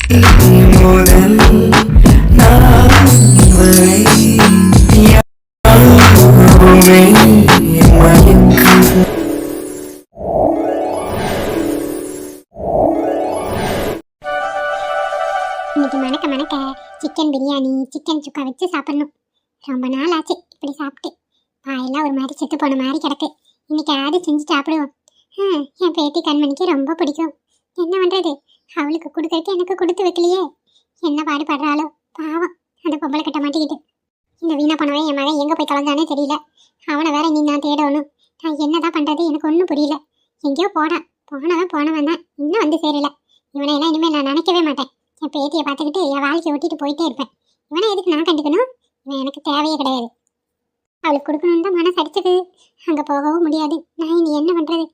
முதல் நான் வரை யாருமே மயக்கம். இன்னைக்கு மணக்க மணக்க சிக்கன் பிரியாணி சிக்கன் சுக்கா வச்சு சாப்பிடணும். ரொம்ப நாள் ஆச்சு இப்படி சாப்பிட்டு. வாயெல்லாம் ஒரு மாதிரி செத்து போன மாதிரி கிடக்கு. இன்னைக்கு யாராவது செஞ்சு சாப்பிடுவோம். என் பேத்தி கண்மணிக்கு ரொம்ப பிடிக்கும். என்ன பண்ணுறது, அவளுக்கு கொடுக்கறதுக்கு எனக்கு கொடுத்து வைக்கலையே. என்ன பாடுபடுறாளோ பாவம் அந்த பொம்பளை கட்ட மாட்டிக்கிட்டு. இந்த வீணா போனவன் என் மகன் எங்கே போய் தொலைஞ்சானே தெரியல. அவனை வேற நீ நான் தேடணும். நான் என்னதான் பண்ணுறது எனக்கு ஒன்றும் புரியல. எங்கேயோ போனவன் தான் இன்னும் வந்து சேரல. இவனை எல்லாம் இனிமேல் நான் நினைக்கவே மாட்டேன். என் பேத்தியை பார்த்துக்கிட்டு என் வாழ்க்கையை ஓட்டிட்டு போயிட்டே இருப்பேன். இவனை எதுக்கு நான் கண்டுக்கணும்? இவன் எனக்கு தேவையே கிடையாது. அவளுக்கு கொடுக்கணுன்னு தான் மனசு அடிச்சது. அங்கே போகவும் முடியாது. நான் இனி என்ன பண்ணுறது?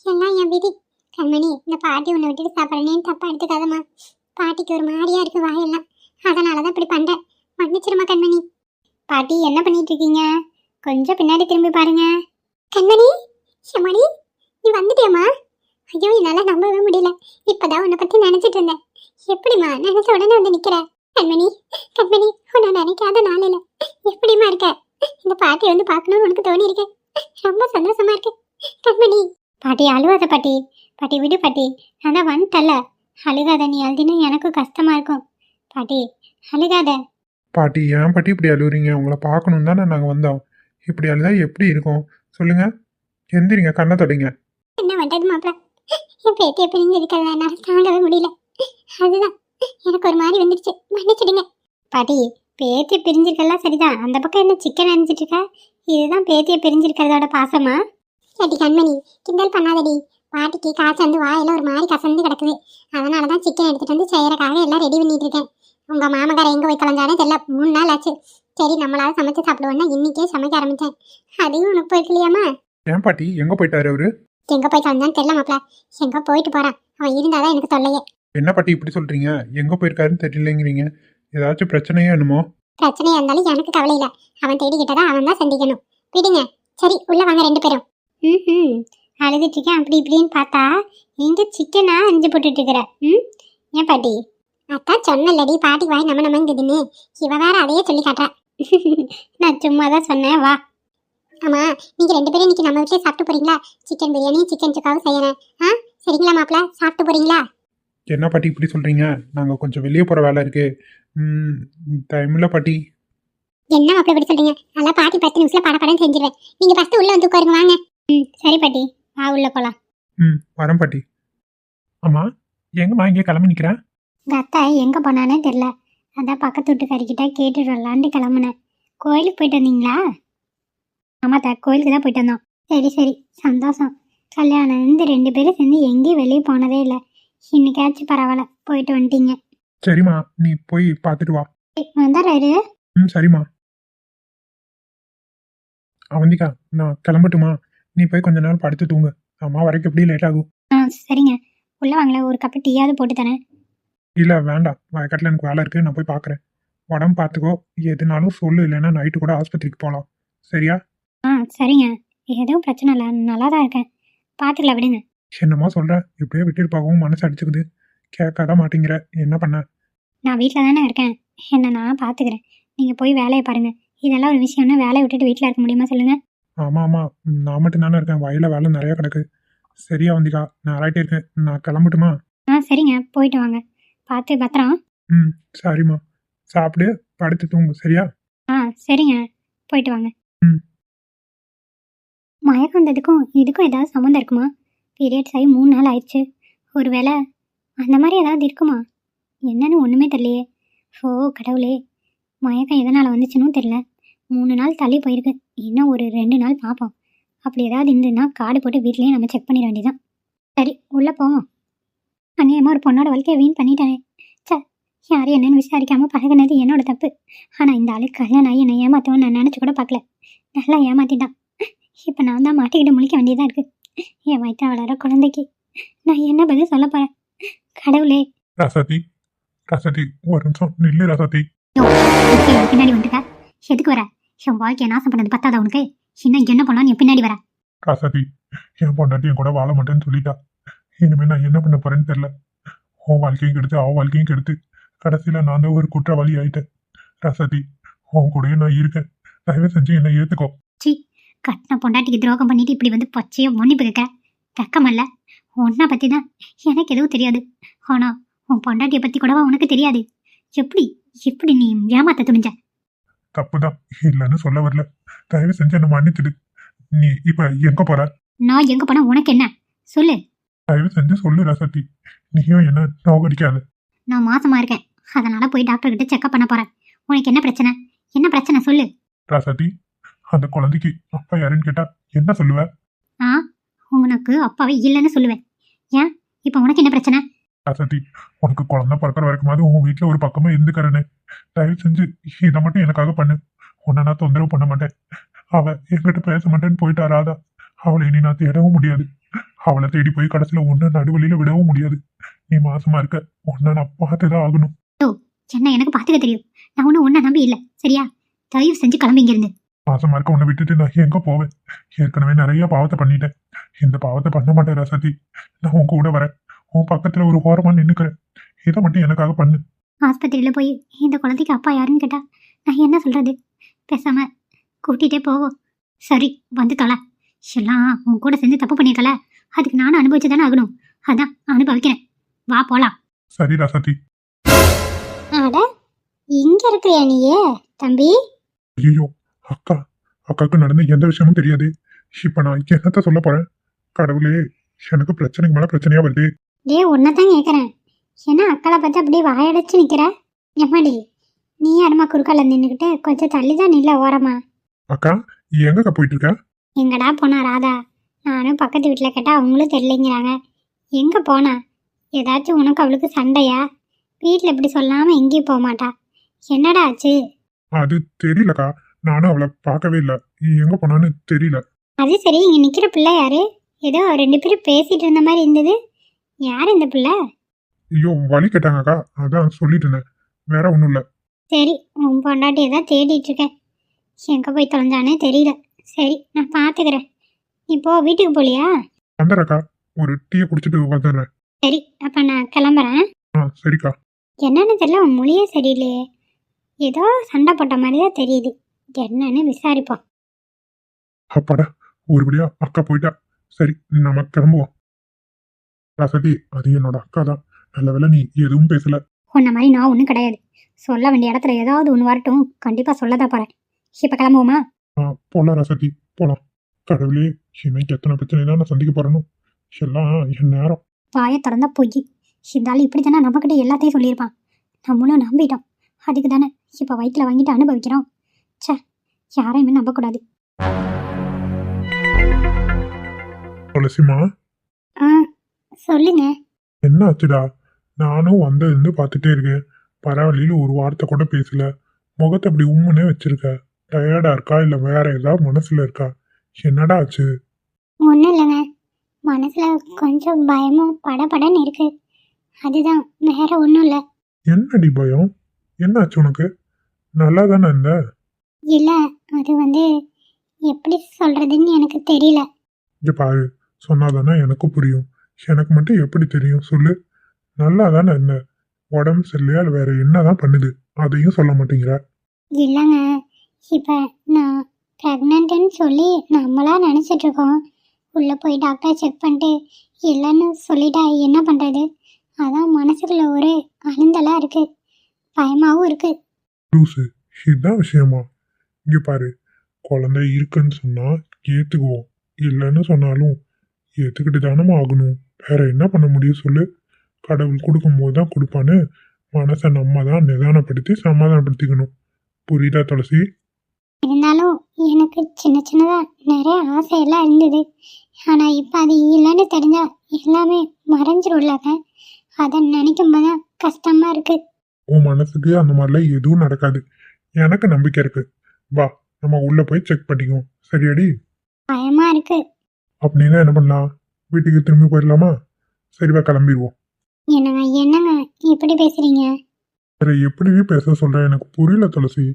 எல்லாம் என் விதி. கண்மணி, இந்த பாட்டி உன்னை விட்டுட்டு சாப்பிட்றேன்னு தப்பா எடுத்துக்காதம்மா. பாட்டிக்கு ஒரு மாதிரியா இருக்கு வாயெல்லாம். அதனால தான் இப்படி பண்ணுறேன். மன்னிச்சிருமா கண்மணி. பாட்டி என்ன பண்ணிட்டு இருக்கீங்க? கொஞ்சம் பின்னாடி திரும்பி பாருங்க. கண்மணி, ஷமணி, நீ வந்துட்டியம்மா? ஐயோ, என்னால் நம்பவே முடியல. இப்போதான் உன்னை பற்றி நினச்சிட்டு இருந்தேன். எப்படிம்மா நினைச்ச உடனே வந்து நிக்கிற? கண்மணி, உன்னை நினைக்காத நாளில் எப்படிமா இருக்க? இந்த பாட்டி வந்து பார்க்கணும்னு உனக்கு தோணி இருக்கு. ரொம்ப சந்தோஷமா இருக்கு கண்மணி. பாட்டி அழுவாத பாட்டி. பாட்டி விடு பாட்டி. அதான் வந்துட்டல்ல, அழுகாத. நீ அழுதினா எனக்கும் கஷ்டமா இருக்கும். பாட்டி அழுகாத. பாட்டி, ஏன் பாட்டி இப்படி அழுகுறீங்க? உங்களை பார்க்கணும் தானே நாங்கள் வந்தோம். இப்படி அழுதா எப்படி இருக்கும் சொல்லுங்க? எந்திரிங்க, கண்ணை தொடங்க. என்ன பண்றது மாப்பிள்ள, என் பேத்தியை பிரிஞ்சு இருக்கிறத என்னால் தாங்கவே முடியல. அதுதான் எனக்கு ஒரு மாதிரி வந்துடுச்சு. மன்னிச்சிடுங்க பாட்டி. பேத்தியை பிரிஞ்சிருக்கலாம் சரிதான். அந்த பக்கம் என்ன சிக்கன் அணிஞ்சிட்டு இருக்க? இதுதான் பேத்தியை பிரிஞ்சிருக்கிறதோட பாசமா? கேட்டி கண்மணி, கிண்டல் பண்ணாதடி. பாட்டிக்கு காய்ச்சல் வந்து வாயெல்லாம் ஒரு மாதிரி கசந்து கிடக்குது. அதனால தான் சிக்கன் எடுத்துட்டு வந்து செய்யறக்காக எல்லாம் ரெடி பண்ணிட்டு இருக்கேன். உங்க மாமக்கார எங்க போய் தொலைஞ்சானே தெரியல. 3 நாள் ஆச்சு. சரி, நம்மளால சமைச்சு சாப்பிடுவோம்னா இன்னைக்கே சமைக்க ஆரம்பிச்சேன். அதுவும் உனக்கு போயிருக்கலையாமா? ஏன் பாட்டி, எங்க போயிட்டாரு அவரு? எங்க போய் தொலைஞ்சான்னு தெரியல மாப்பிள்ள. எங்க போயிட்டு போறான். அவன் இருந்தாதான் எனக்கு தொல்லையே. என்ன பாட்டி இப்படி சொல்றீங்க? எங்க போயிருக்காருன்னு தெரியலங்கிறீங்க. ஏதாச்சும் பிரச்சனையா என்னமோ? பிரச்சனையா இருந்தாலும் எனக்கு கவலை இல்லை. அவன் தேடிக்கிட்டதா அவன் தான் சந்திக்கணும். விடுங்க. சரி, உள்ள வாங்க 2 பேரும். அழுதுட்டு இருக்கேன் அப்படி இப்படின்னு பார்த்தா எங்க சிக்கனா அஞ்சு போட்டுட்டு இருக்கிற? ஏன் பாட்டி? அதான் சொன்னல்லடி, பாட்டி வாய் நம்ம நம்மங்குதுன்னு. இவ வேற அதையே சொல்லி காட்டுறா. நான் சும்மா தான் சொன்னேன், வா. ஆமா, நீங்க 2 பேரும் இன்னைக்கு நம்ம வீட்டிலே சாப்பிட்டு போறீங்களா? சிக்கன் பிரியாணி சிக்கன் சுக்காவும் செய்யறேன். சரிங்களா மாப்பிள்ள? சாப்பிட்டு போறீங்களா? என்ன பாட்டி இப்படி சொல்றீங்க? நாங்க கொஞ்சம் வெளியே போற வேலை இருக்கு. டைம்ல பாட்டி. என்ன மாப்பிள்ள இப்படி சொல்றீங்க? நல்லா பாட்டி 10 நிமிஷத்துல படப்படன்னு செஞ்சிருவேன். நீங்க ஃபர்ஸ்ட் உள்ள வந்து உட்காருங்க, வாங்க. சரி பாட்டி, வா உள்ள போலாம். வரேன் பாட்டி. ஆமா, எங்கம்மா இங்கே கிளம்பி நிக்கிறேன்? அத்தா எங்க போனானே தெரியல. அதான் பக்கத்து வீட்டுக்காரிக்கிட்ட கேட்டுட்டு வரலான்ட்டு கிளம்புனேன். கோயிலுக்கு போயிட்டு வந்தீங்களா? ஆமாத்தா, கோயிலுக்கு தான் போயிட்டு வந்தோம். சரி சரி, சந்தோஷம். கல்யாணம் இருந்து 2 பேரும் சேர்ந்து எங்கேயும் வெளியே போனதே இல்லை. இன்னைக்காச்சும் பரவாயில்ல போயிட்டு வந்துட்டீங்க. சரிம்மா, நீ போய் பார்த்துட்டு வா. வந்துடுறாரு. சரிம்மா. அவந்திகா, நான் கிளம்பட்டுமா? நீ போய் கொஞ்ச நேரம் படுத்து தூங்கு. அம்மா வரைக்கும் எப்படி லேட் ஆகும்? சரிங்க. உள்ள வாங்கல, ஒரு கப்பு டீயாவது போட்டு தரேன். இல்ல வேண்டாம், வயக்காட்டில் எனக்கு வேலை இருக்கு. நான் போய் பார்க்குறேன். உடம்பு பார்த்துக்கோ. எதுனாலும் சொல்லு, இல்லைன்னா நைட்டு கூட ஆஸ்பத்திரிக்கு போகலாம். சரியா? சரிங்க. எதுவும் பிரச்சனை இல்லை, நல்லா தான் இருக்கேன். பார்த்துக்கலாம், விடுங்க. என்னமோ சொல்ற, இப்படியே விட்டுட்டு போகவும் மனசு அடிச்சுக்குது. கேட்காத மாட்டேங்கிற, என்ன பண்ண? நான் வீட்டில் தானே இருக்கேன். என்ன நான் பார்த்துக்கிறேன். நீங்கள் போய் வேலையை பாருங்க. இதெல்லாம் ஒரு விஷயம்னா வேலையை விட்டுட்டு வீட்டில் இருக்க முடியுமா சொல்லுங்க? ஆமா ஆமா, நான் மட்டும் தானே இருக்கேன். வயலில் வேலை நிறைய கிடக்கு. சரியா வந்திக்கா, நான் ஆராய்ட்டே இருக்கேன். நான் கிளம்பட்டுமா? சரிங்க, போயிட்டு வாங்க. பார்த்து பத்திரம். சரிம்மா. சாப்பிடு, படுத்து தூங்கு. சரியா? சரிங்க, போயிட்டு வாங்க. மயக்கம் வந்ததுக்கும் இதுக்கும் ஏதாவது சம்மந்தம் இருக்குமா? பீரியட்ஸ் ஆகி 3 நாள் ஆயிடுச்சு. ஒரு வேளை அந்த மாதிரி ஏதாவது இருக்குமா? என்னன்னு ஒன்றுமே தெரியலையே. ஓ கடவுளே, மயக்கம் எதனால் வந்துச்சுன்னு தெரியல. 3 நாள் தள்ளி போயிருக்கு. இன்னும் ஒரு 2 நாள் பார்ப்போம். அப்படி ஏதாவது இருந்ததுன்னா கார்டு போட்டு வீட்லேயே நம்ம செக் பண்ணிட வேண்டியதான். சரி, உள்ளே போவோம். அநியாயமாக ஒரு பொண்ணோட வாழ்க்கையை வீண் பண்ணிட்டானே. யாரும் என்னன்னு விசாரிக்காமல் பழகினது என்னோட தப்பு. ஆனால் இந்த ஆளு கல்யாணம் ஆகி என்னை ஏமாற்றுவோன்னு நான் நினச்சி கூட பார்க்கல. நல்லா ஏமாற்றிட்டான். இப்போ நான் தான் மாட்டிக்கிட்டு முழிக்க வேண்டியதாக இருக்குது. என் வயிற்று வளர குழந்தைக்கு நான் என்ன பதில் சொல்ல போகிறேன்? கடவுளே. ரசதி, ரசதி, ஒரு நிமிஷம் நில்லு ரசதி. பின்னாடி வந்துட்டா எதுக்கு வர? என் வாழ்க்கையை நாசம் பண்ணது பத்தாத உனக்கு? இன்னும் என்ன பண்ணான்னு என் பின்னாடி வர? ரசதி, என் பொண்டாட்டி என் கூட வாழ மாட்டேன்னு சொல்லிட்டா. இனிமே நான் என்ன பண்ண போறேன்னு தெரியல. உன் வாழ்க்கையும் கெடுத்து அவ வாழ்க்கையும் கெடுத்து கடைசியில நான் தான் ஒரு குற்றவாளி ஆயிட்டேன். ரசதி, உன் கூடயே நான் இருக்கேன். தயவு செஞ்சு என்னை ஏத்துக்கோ. சி, கட்டின பொண்டாட்டிக்கு துரோகம் பண்ணிட்டு இப்படி வந்து பச்சையோ மன்னிப்பு கேட்க வெக்கமல்ல? உன்னை பத்தி தான் எனக்கு எதுவும் தெரியாது. ஆனா உன் பொண்டாட்டியை பத்தி கூடவா உனக்கு தெரியாது? எப்படி எப்படி நீ ஏமாத்த துணிஞ்ச? தப்புதான், இல்லைன்னு சொல்ல வரல. தயவு செஞ்சு என்னை மன்னிச்சிடு. நீ இப்ப எங்க போற? நான் எங்க போனா உனக்கு என்ன? சொல்லு. தயவு செஞ்சு சொல்லு ரசதி. நீயும் என்ன நோகடிக்காத. நான் மாசமா இருக்கேன், அதனால போய் டாக்டர் கிட்ட செக்அப் பண்ண போறேன். உனக்கு என்ன பிரச்சனை? என்ன பிரச்சனை சொல்லு. ரசதி, அந்த குழந்தைக்கு அப்பா யாருன்னு கேட்டா என்ன சொல்லுவ? ஆ, உனக்கு அப்பாவே இல்லைன்னு சொல்லுவேன். ஏன் இப்ப உனக்கு என்ன பிரச்சனை? ரசதி, உனக்கு குழந்தை பிறக்கிற வரைக்குமாவது உன் வீட்டுல ஒரு பக்கமா இருந்துக்கிறேன்னு. தயவு செஞ்சு இதை மட்டும் எனக்காக பண்ணு. உன்னை நான் தொந்தரவு பண்ண மாட்டேன். அவ என்கிட்ட பேச மாட்டேன்னு போயிட்டா ராதா. அவளை இனி நான் தேடவும் முடியாது. அவளை தேடி போய் கடைசியில ஒன்னு நடுவழியில விடவும் முடியாது. நீ மாசமா இருக்க, உன்னை நான் பார்த்துதான் ஆகணும். என்ன எனக்கு பாத்துக்க தெரியும். நான் ஒன்னும் உன்னை நம்பி இல்ல, சரியா? தயவு செஞ்சு கிளம்பி இங்க இருந்து. மாசமா இருக்க உன்னை விட்டுட்டு நான் எங்க போவேன்? ஏற்கனவே நிறைய பாவத்தை பண்ணிட்டேன். இந்த பாவத்தை பண்ண மாட்டேன் ரசதி. நான் உன் கூட வரேன். உன் பக்கத்துல ஒரு ஓரமா நின்னுக்கிறேன். இதை மட்டும் எனக்காக பண்ணு. ஆஸ்பத்திரியில போய் இந்த குழந்தைக்கு அப்பா யாருன்னு கேட்டா நான் என்ன சொல்றது? பேசாம கூட்டிகிட்டே போவோம். சரி வந்து தொலை. எல்லாம் உன் கூட சேர்ந்து தப்பு பண்ணியிருக்கல, அதுக்கு நானும் அனுபவிச்சு தானே ஆகணும். அதான் அனுபவிக்கிறேன். வா போலாம். சரி ரசதி. அட, இங்க இருக்கிறியா நீயே தம்பி? ஐயோ, அக்கா, அக்காவுக்கு நடந்த எந்த விஷயமும் தெரியாது. இப்ப நான் என்னத்த சொல்ல போறேன்? கடவுளே, எனக்கு பிரச்சனைக்கு மேல பிரச்சனையா வருது. டே, உன்னதான் கேட்குறேன். என்ன அக்களை பார்த்து அப்படியே வாயடைச்சு நிற்கிற? எம்மாடி, நீ யாருமா குறுக்கால நின்றுக்கிட்டு கொஞ்சம் தள்ளி தான் நில்ல ஓரமா. அக்கா, எங்கக்கா போயிட்டு இருக்க? எங்கடா போனா ராதா? நானும் பக்கத்து வீட்டில் கேட்டால் அவங்களும் தெரியலைங்கிறாங்க. எங்கே போனா? ஏதாச்சும் உனக்கு அவளுக்கு சண்டையா? வீட்டில் இப்படி சொல்லாமல் எங்கேயும் போக மாட்டா. என்னடா ஆச்சு? அது தெரியலக்கா, நானும் அவளை பார்க்கவே இல்லை. எங்க போனான்னு தெரியல. அது சரி, இங்கே நிற்கிற பிள்ளை யாரு? ஏதோ ரெண்டு பேரும் பேசிட்டு இருந்த மாதிரி இருந்தது. யார் இந்த பிள்ளை? ஐயோ, வழி கேட்டாங்கக்கா, அதான் சொல்லிட்டு இருந்தேன். வேற ஒன்றும் இல்லை. சரி, உன் பொண்டாட்டியை தான் தேடிட்டு இருக்கேன். எங்கே போய் தொலைஞ்சானே தெரியல. சரி, நான் பார்த்துக்கிறேன். இப்போ வீட்டுக்கு போலியா? வந்துடுறக்கா, ஒரு டீயை குடிச்சிட்டு வந்துடுறேன். சரி, அப்போ நான் கிளம்புறேன். சரிக்கா. என்னன்னு தெரியல, உன் மொழியே சரியில்லையே. ஏதோ சண்டை போட்ட மாதிரி தான் தெரியுது. என்னன்னு விசாரிப்போம். அப்பாடா, ஒருபடியா அக்கா போயிட்டா. சரி, நம்ம கிளம்புவோம். ரசதி, அது என்னோட அக்கா தான். நல்ல வேளை நீ எதுவும் பேசல. உன்ன மாதிரி நான் ஒன்றும் கிடையாது. சொல்ல வேண்டிய இடத்துல ஏதாவது ஒன்று வரட்டும், கண்டிப்பாக சொல்லதான் போகிறேன். இப்போ கிளம்புவோமா? போலாம் ரசதி, போலாம். கடவுளே, இன்னைக்கு எத்தனை பிரச்சனை தான் நான் சந்திக்க போறேனோ. எல்லாம் என் நேரம். வாயை திறந்தா பொய். இருந்தாலும் இப்படி தானே நம்மக்கிட்ட எல்லாத்தையும் சொல்லியிருப்பான். நம்மளும் நம்பிட்டோம். அதுக்கு தானே இப்போ வயிற்றில் வாங்கிட்டு அனுபவிக்கிறோம். சே, யாரையுமே நம்பக்கூடாது. துளசிமா, சொல்லுங்க. என்ன ஆச்சுடா? நானும் இருந்து பார்த்துட்டே இருக்கேன். பரவாயில்ல, ஒரு வார்த்தை கூட பேசல. முகத்தை அப்படி உம்முன்னே வச்சிருக்க. டயர்டா இருக்கா இல்ல வேற ஏதாவது மனசுல இருக்கா? என்னடா ஆச்சு? ஒன்றும் இல்லைங்க, மனசில் கொஞ்சம் பயமும் படபடன்னு இருக்கு. அதுதான், வேற ஒன்றும் இல்லை. என்னடி பயம்? என்ன ஆச்சு உனக்கு? நல்லா தானே இருந்த? இல்லை, அது எப்படி சொல்கிறதுன்னு எனக்கு தெரியல. இங்க பாரு, சொன்னாதானே எனக்கும் புரியும். எனக்கு மட்டும் எப்படி தெரியும் சொல்லு? நல்லா தானே இருந்த. உடம்பு சரியில்லையா இல்லை வேற என்னதான் பண்ணுது? அதையும் சொல்ல மாட்டேங்கிற. இல்லைங்க, இப்போ நான் ப்ரெக்னென்ட்டுன்னு சொல்லி நம்மளா நினச்சிட்ருக்கோம். உள்ளே போய் டாக்டர் செக் பண்ணிட்டு இல்லைன்னு சொல்லிட்டா என்ன பண்ணுறது? அதான் மனசுக்குள்ள ஒரு அழுந்தலாக இருக்குது, பயமாகவும் இருக்குது. லூசு, இதுதான் விஷயமா? இங்க பாரு, குழந்தை இருக்குன்னு சொன்னா ஏத்துக்குவோம். இல்லைன்னு சொன்னாலும் ஏத்துக்கிட்டு தானே ஆகணும். வேற என்ன பண்ண முடியும் சொல்லு? கடவுள் கொடுக்கும்போது தான் கொடுப்பான்னு மனசை நம்ம தான் நிதானப்படுத்தி சமாதானப்படுத்திக்கணும். புரியுதா துளசி? இருந்தாலும் எனக்கு சின்ன சின்னதாக நிறைய ஆசையெல்லாம் இருந்தது. ஆனால் இப்போ அது இல்லைன்னு தெரிஞ்சால் எல்லாமே மறைஞ்சிரும்லங்க. அதை நினைக்கும் போது தான் கஷ்டமாக இருக்குது. உன் மனசுக்கு அந்த மாதிரிலாம் எதுவும் நடக்காது. எனக்கு நம்பிக்கை இருக்கு. வா, நம்ம உள்ள போய் செக் பண்ணிக்குவோம். சரியாடி? பயமாக இருக்குது. அப்படின்னா என்ன பண்ணலாம்? வீட்டுக்கு திரும்பி போயிடலாமா? சரிவா, கிளம்பிடுவோம். என்னங்க இப்படி பேசுகிறீங்க? வேற எப்படி பேச சொல்ற? எனக்கு புரியல துளசி.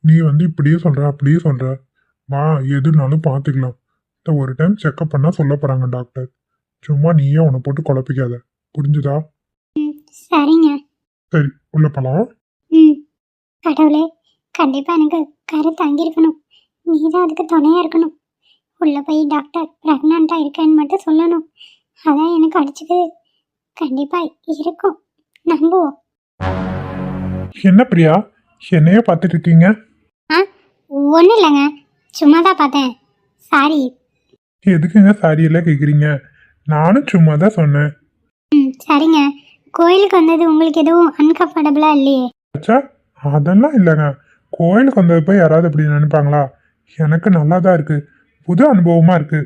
நீ இப்படியே சொல்ற அப்படியே சொல்ற. வா, எதுனாலும் பார்த்துக்கலாம். ஒரு டைம் செக்அப் பண்ணா சொல்ல போறாங்க டாக்டர். சும்மா நீயே உன்னை போட்டு குழப்பிக்காத. புரிஞ்சுதா? சரிங்க. சரி உள்ள போலாம். ம். கடவுளே, கண்டிப்பா எனக்கு கரு தங்கியிருக்கணும். நீ தான் அதுக்கு துணையா இருக்கணும். உள்ள போய் டாக்டர் பிரெக்னண்டா இருக்கேன்னு மட்டும் சொல்லணும். அதான் எனக்கு அடிச்சுக்குது. கண்டிப்பா இருக்கும். நம்புவோம். என்ன பிரியா, என்னையே பார்த்துட்டு இருக்கீங்க? ஆ, ஒன்றும் இல்லைங்க. சும்மா தான் பார்த்தேன். சாரி. எதுக்குங்க சாரி எல்லாம் கேக்குறீங்க? நானும் சும்மா தான் சொன்னேன். ம், சரிங்க. கோயிலுக்கு வந்தது உங்களுக்கு எதுவும் அன்கம்ஃபர்டபுளா இல்லையே? அச்சா, அதெல்லாம் இல்லைங்க. கோயிலுக்கு வந்தது போய் யாராவது அப்படி நினைப்பாங்களா? எனக்கு நல்லா தான் இருக்கு. புது அனுபவமா இருக்கு.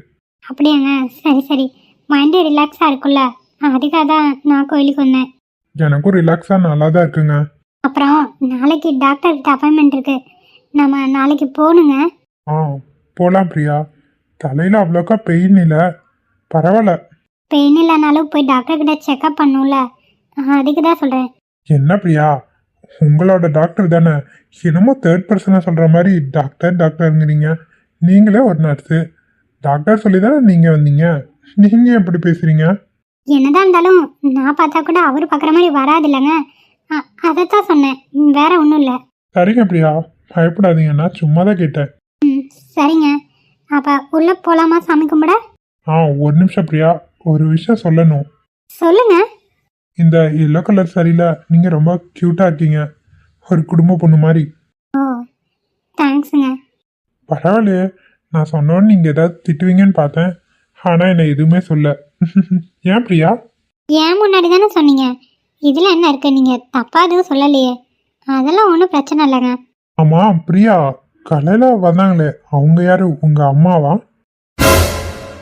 அப்படியாங்க? சரி சரி. மைண்டு ரிலாக்ஸாக இருக்கும்ல, அதுக்காக தான் நான் கோயிலுக்கு வந்தேன். எனக்கும் ரிலாக்ஸா நல்லா தான் இருக்குங்க. அப்புறம் நாளைக்கு டாக்டர்கிட்ட அப்பாயின்மெண்ட் இருக்கு. நம்ம நாளைக்கு போகணுங்க. ஆ, போலாம் பிரியா. தலையில அவ்வளோக்கா பெயின் இல்லை, பரவாயில்ல. பெயின் இல்லைனாலும் போய் டாக்டர்கிட்ட செக்அப் பண்ணும்ல, அதுக்கு தான் சொல்கிறேன். என்ன பிரியா, உங்களோட டாக்டர் தானே? என்னமோ தேர்ட் பர்சனாக சொல்கிற மாதிரி டாக்டர் டாக்டருங்கிறீங்க. நீங்களே ஒரு நர்ஸு. டாக்டர் சொல்லி தானே நீங்கள் வந்தீங்க. நீங்கள் எப்படி பேசுகிறீங்க? என்னதான் இருந்தாலும் நான் பார்த்தா கூட அவர் பார்க்குற மாதிரி வராது இல்லைங்க. அதைத்தான் சொன்னேன், வேற ஒன்றும் இல்லை. சரிங்க பிரியா, பயப்படாதீங்க. நான் சும்மா தான் கேட்டேன். ம், சரிங்க. அப்போ உள்ளே போகலாமா சாமி கும்பிட? ஆ, ஒரு நிமிஷம் பிரியா, ஒரு விஷயம் சொல்லணும். சொல்லுங்க. இந்த எல்லோ கலர் சாரியில் நீங்கள் ரொம்ப க்யூட்டாக இருக்கீங்க, ஒரு குடும்ப பொண்ணு மாதிரி. ஓ, தேங்க்ஸுங்க. பரவாயில்லையே, நான் சொன்னோன்னு நீங்கள் ஏதாவது திட்டுவீங்கன்னு பார்த்தேன். ஆனால் என்னை எதுவுமே சொல்ல. ஏன் பிரியா? ஏன் முன்னாடி தானே சொன்னீங்க. இதில் என்ன இருக்கு, நீங்கள் தப்பாக எதுவும் சொல்லலையே. அதெல்லாம் ஒன்றும் பிரச்சனை இல்லைங்க. ஆமாம் பிரியா, கலையில் வந்தாங்களே அவங்க யாரு? உங்கள் அம்மாவா?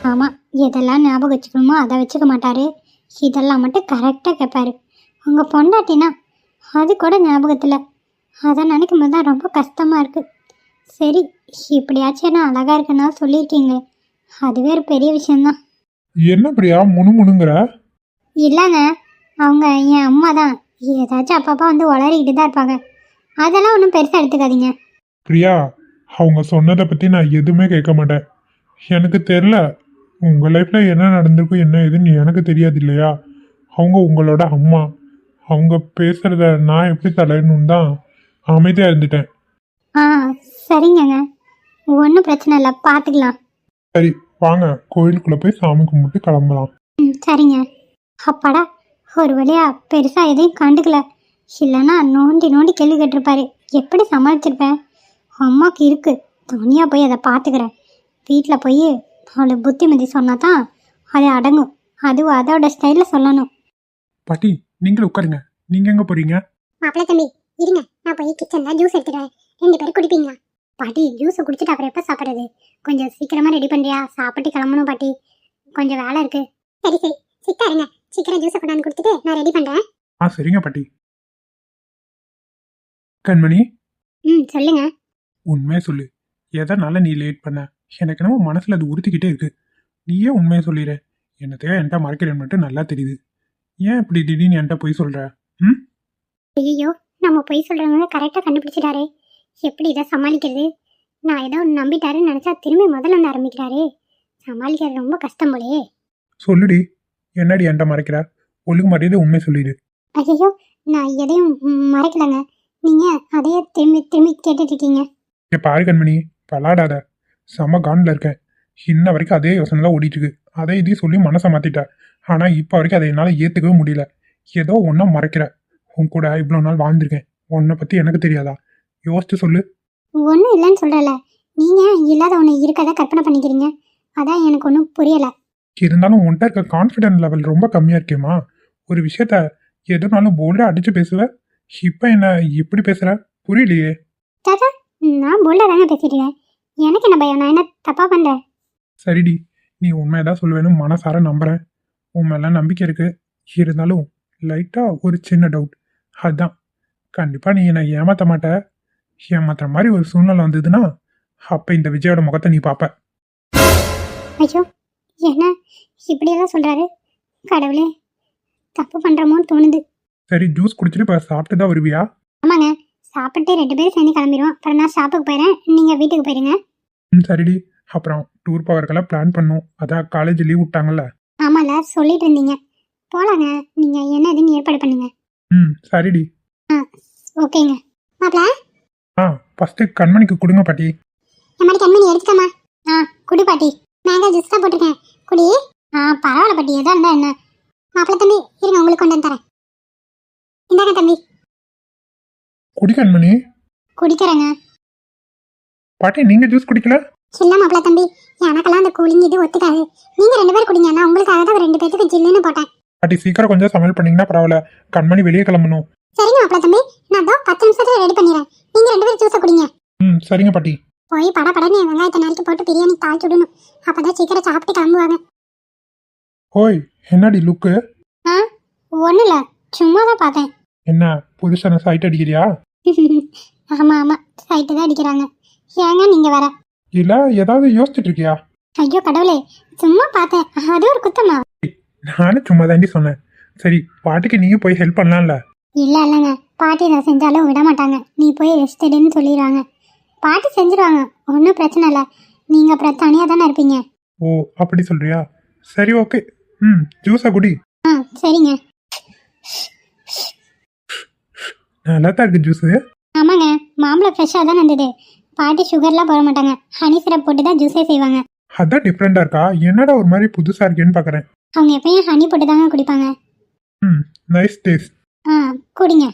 ஆமாம், எதெல்லாம் ஞாபகம் வச்சுக்கணுமோ அதை வச்சுக்க மாட்டாரு. இதெல்லாம் மட்டும் கரெக்டாக கேட்பாரு. உங்கள் பொண்டாட்டினா அது கூட ஞாபகத்தில். அதை நினைக்கும் போது தான் ரொம்ப கஷ்டமாக இருக்குது. சரி, இப்படியாச்சும் நான் அழகாக இருக்குன்னா சொல்லியிருக்கீங்களே, அதுவே ஒரு பெரிய விஷயந்தான். என்ன பிரியா முணுமுணுங்கிற? இல்லைங்க, அவங்க என் அம்மா தான். ஏதாச்சும் அப்பப்போ வந்து உளறிக்கிட்டு தான் இருப்பாங்க. அதெல்லாம் ஒன்றும் பெருசாக எடுத்துக்காதீங்க. பிரியா, அவங்க சொன்னதை பற்றி நான் எதுவுமே கேட்க மாட்டேன். எனக்கு தெரில, உங்கள் லைஃப்பில் என்ன நடந்திருக்கும் என்ன ஏதுன்னு எனக்கு தெரியாது இல்லையா? அவங்க உங்களோட அம்மா. அவங்க பேசுகிறத நான் எப்படி தலையணுன்னு தான் அமைதியாக இருந்துட்டேன். ஆ, சரிங்கங்க, ஒன்றும் பிரச்சனை இல்லை, பார்த்துக்கலாம். சரி வாங்க, கோயிலுக்குள்ளே போய் சாமி கும்பிட்டு கிளம்பலாம். ம், சரிங்க. அப்பாடா, ஒரு வழியா பெருசாக எதையும் கண்டுக்கல. இல்லைன்னா நோண்டி நோண்டி கேள்வி கேட்டிருப்பாரு. எப்படி சமாளிச்சிருப்பேன்? அம்மாவுக்கு இருக்கு, தனியாக போய் அதை பார்த்துக்கிறேன். வீட்டில் போய் அவளை புத்திமதி சொன்னா தான் அது அடங்கும். அதுவும் அதோட ஸ்டைலில் சொல்லணும். பாட்டி, நீங்களும் உட்காருங்க. நீங்கள் எங்கே போகிறீங்க? மாப்பிள்ளை தம்பி, இருங்க, நான் போய் கிச்சனில் ஜூஸ் எடுத்துடுறேன். 2 பேரும் குடிப்பீங்களா? பாட்டி, ஜூஸை குடிச்சிட்டு அப்புறம் எப்போ சாப்பிட்றது? கொஞ்சம் சீக்கிரமாக ரெடி பண்ணுறியா? சாப்பிட்டு கிளம்பணும் பாட்டி, கொஞ்சம் வேலை இருக்கு. சரி சரி, சிக்கா இருங்க, சீக்கிரம் ஜூஸை கொண்டாந்து கொடுத்துட்டு நான் ரெடி பண்ணுறேன். ஆ சரிங்க பாட்டி. கண்மணி, ம், சொல்லுங்க. உண்மையை சொல்லு. எதனால நீ லேட் பண்ண? எனக்கு என்னமோ மனசில் அது உறுத்திக்கிட்டே இருக்கு. நீயே உண்மையை சொல்லிடுற. என்னத்தையோ என்கிட்ட மறைக்கிறேன்னு மட்டும் நல்லா தெரியுது. ஏன் இப்படி திடீர்னு என்கிட்ட போய் சொல்கிற? ம் ஐயோ, நம்ம பொய் சொல்கிறவங்க கரெக்டாக கண்டுபிடிச்சிட்டாரே. எப்படி இதை சமாளிக்கிறது? நான் ஏதோ ஒன்று நம்பிட்டாருன்னு நினச்சா திரும்பி முதல்ல வந்து ஆரம்பிக்கிறாரே. சமாளிக்கிறது ரொம்ப கஷ்டம் போலே. சொல்லுடி, என்னடி என்கிட்ட மறைக்கிற? ஒழுங்கு மரியாதை உண்மையை சொல்லிடு. ஐயோ, நான் எதையும் மறைக்கலைங்க. நீங்கள் அதையே திரும்பி திரும்பி கேட்டுட்ருக்கீங்க. ஏ பாரு கண்மணி, பலாடாத. செம காண்டில் இருக்கேன். இன்ன வரைக்கும் அதே யோசனை தான் ஓடிட்டு இருக்கு. அதை இதையும் சொல்லி மனசை மாற்றிட்டேன். ஆனால் இப்போ வரைக்கும் அதை என்னால் ஏற்றுக்கவே முடியல. ஏதோ ஒன்றா மறைக்கிற. உன் கூட இவ்வளோ நாள் வாழ்ந்திருக்கேன். உன்னை பற்றி எனக்கு தெரியாதா? யோசிச்சு சொல்லு. ஒன்றும் இல்லைன்னு சொல்கிறல, நீங்கள் இல்லாத ஒன்று இருக்கதை கற்பனை பண்ணிக்கிறீங்க. அதான் எனக்கு ஒன்றும் புரியலை. இருந்தாலும் உன்கிட்ட இருக்க கான்ஃபிடென்ட் லெவல் ரொம்ப கம்மியாக இருக்கேம்மா. ஒரு விஷயத்த எதுனாலும் போல்டாக அடித்து பேசுவ. இப்போ என்ன இப்படி பேசுகிற? புரியலையே. தாத்தா, நான் போல்டாக தாங்க பேசிட்டுருக்கேன். எனக்கு என்ன பயம்? நான் என்ன தப்பாக பண்ணுறேன்? சரிடி, நீ உண்மையதான் சொல்லுவேன்னு மனசார நம்புகிறேன். உன் மேலே நம்பிக்கை இருக்கு. இருந்தாலும் லைட்டாக ஒரு சின்ன டவுட். அதுதான், கண்டிப்பாக நீ என்னை ஏமாற்ற மாட்ட. ஏமாத்துற மாதிரி ஒரு சூழ்நிலை வந்ததுன்னா அப்போ இந்த விஜயோட முகத்தை நீ பார்ப்ப. ஐயோ, என்ன இப்படியெல்லாம் சொல்கிறாரு? கடவுளே, தப்பு பண்ணுறோமோன்னு தோணுது. சரி, ஜூஸ் குடிச்சிட்டு இப்போ சாப்பிட்டு தான் வருவியா? ஆமாங்க, சாப்பிட்டு 2 பேரும் சேர்ந்து கிளம்பிடுவோம். அப்புறம் நான் ஷாப்புக்கு போயிடுறேன், நீங்கள் வீட்டுக்கு போயிடுங்க. சரிடி. அப்புறம் டூர் போகிறதுக்கெல்லாம் பிளான் பண்ணும். அதான் காலேஜ் லீவ் விட்டாங்கல்ல. ஆமாம்ல, சொல்லிட்டு இருந்தீங்க. போகலாங்க, நீங்கள் என்ன எதுன்னு ஏற்பாடு பண்ணுங்க. ம் சரிடி. ஓகேங்க. மாப்பிள்ள ஃபர்ஸ்ட் கண்மணிக்கு கொடுங்க பாட்டி. என் கண்மணி எடுத்துக்கம்மா. குடி பாட்டி. மேங்கோ ஜூஸ் தான் போட்டிருக்கேன், குடி. பரவாயில்ல பாட்டி, எதா இருந்தா என்ன. மாப்பிள்ள தம்பி இருங்க, உங்களுக்கு கொண்டு வந்து தரேன். இந்தாங்க தம்பி. குடி கண்மணி. குடிக்கிறேங்க. பாட்டி நீங்க ஜூஸ் குடிக்கல? இல்ல மாப்பிள்ள தம்பி, எனக்கெல்லாம் அந்த கூலிங் இது ஒத்துக்காது. நீங்க 2 பேர் குடிங்க, நான் உங்களுக்காக தான் 2 பேருக்கு ஜில்லுன்னு போட்டேன். பாட்டி சீக்கிரம் கொஞ்சம் சமையல் பண்ணீங்கன்னா பரவாயில்ல, கண்மணி வெளியே கிளம்பணும். சரிங்க மாப்பிள்ள தம்பி, நான் தான் 10 நிமிஷத்துல ரெடி பண்ணிடுறேன். நீங்க 2 பேரும் ஜூஸை குடிங்க. சரிங்க பாட்டி. போய் படப்படன்னு வெங்காயத்தை நறுக்கி போட்டு பிரியாணி தாழ்த்தி விடணும், அப்பதான் சீக்கிரம் சாப்பிட்டு கிளம்புவாங்க. ஓய் என்னடி லுக்கு? ஒன்றும் இல்லை, சும்மா தான் பார்த்தேன். என்ன புதுசான சைட் அடிக்கிறியா? ஆமா சைட்டு தான் அடிக்கிறாங்க. ஏங்க நீங்க வேற? இல்ல ஏதாவது யோசிச்சுட்டு இருக்கியா? ஐயோ கடவுளே, சும்மா பார்த்தேன், அது ஒரு குத்தமா? நானும் சும்மா தாண்டி சொன்னேன். சரி பாட்டிக்கு நீயும் போய் ஹெல்ப் பண்ணலாம்ல? இல்லைங்க, பாட்டி இதை செஞ்சாலும் விட மாட்டாங்க. நீ போய் ரெஸ்ட் எடுன்னு சொல்லிடுவாங்க. பாட்டி செஞ்சிருவாங்க, ஒன்றும் பிரச்சனை இல்லை. நீங்க அப்புறம் தனியாக தானே இருப்பீங்க. ஓ அப்படி சொல்றியா? சரி ஓகே. ஜூஸா குடி. சரிங்க. நல்லா தான் இருக்கு ஜூஸு. ஆமாங்க, மாம்பழம் ஃப்ரெஷ்ஷாக தான் இருந்தது. பாட்டி சுகர்லாம் போட மாட்டாங்க, ஹனி சிரப் போட்டு தான் ஜூஸே செய்வாங்க. அதான் டிஃப்ரெண்டா இருக்கா? என்னடா ஒரு மாதிரி புதுசா இருக்கேன்னு பாக்குறேன். அவங்க எப்பயும் ஹனி போட்டு தாங்க குடிப்பாங்க. Nice taste. குடிங்க.